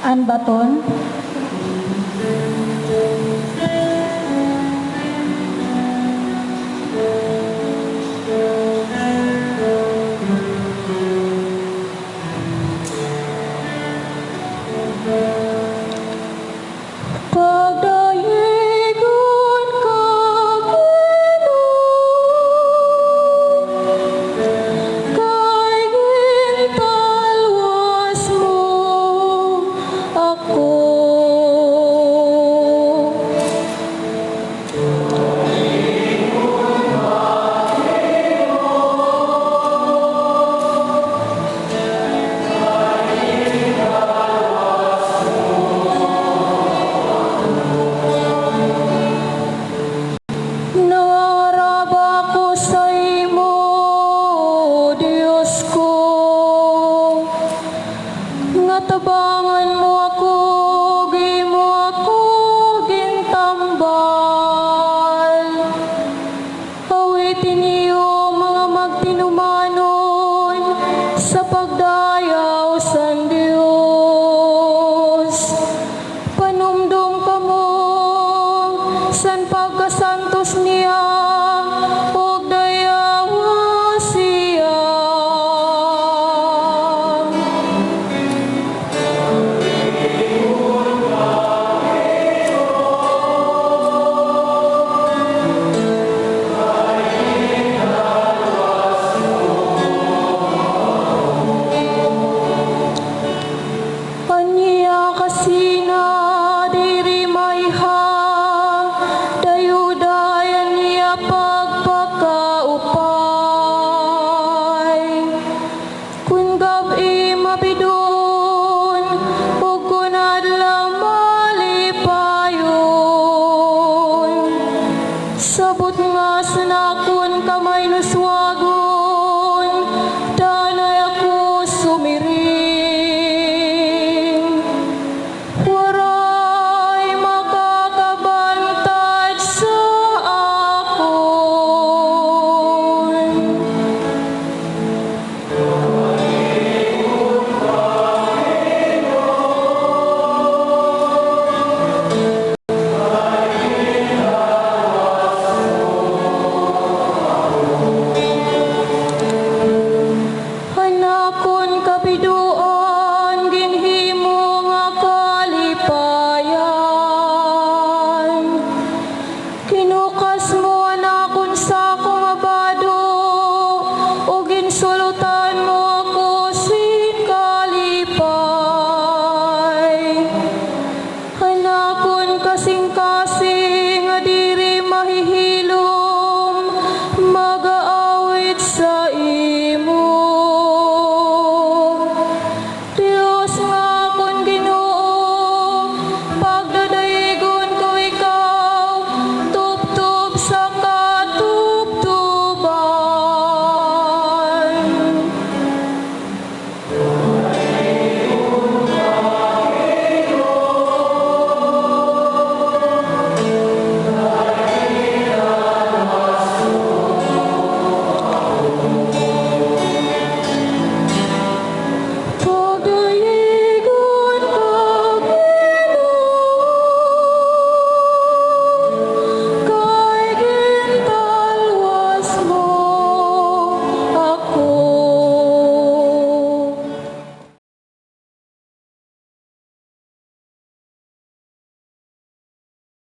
Ann Baton. Pagdayigon ka, Ginoo, kay gintalwas mo ako. Nangarap ako sa imo, Diyos ko, nga tabangan mo ako, gi mo ako gintambal. Awitin niyo mga magtinumanon sa pagdayaw sa Diyos. Panumdum ka mo san pagkasantos niya ug dayawa siya. Aniya kasi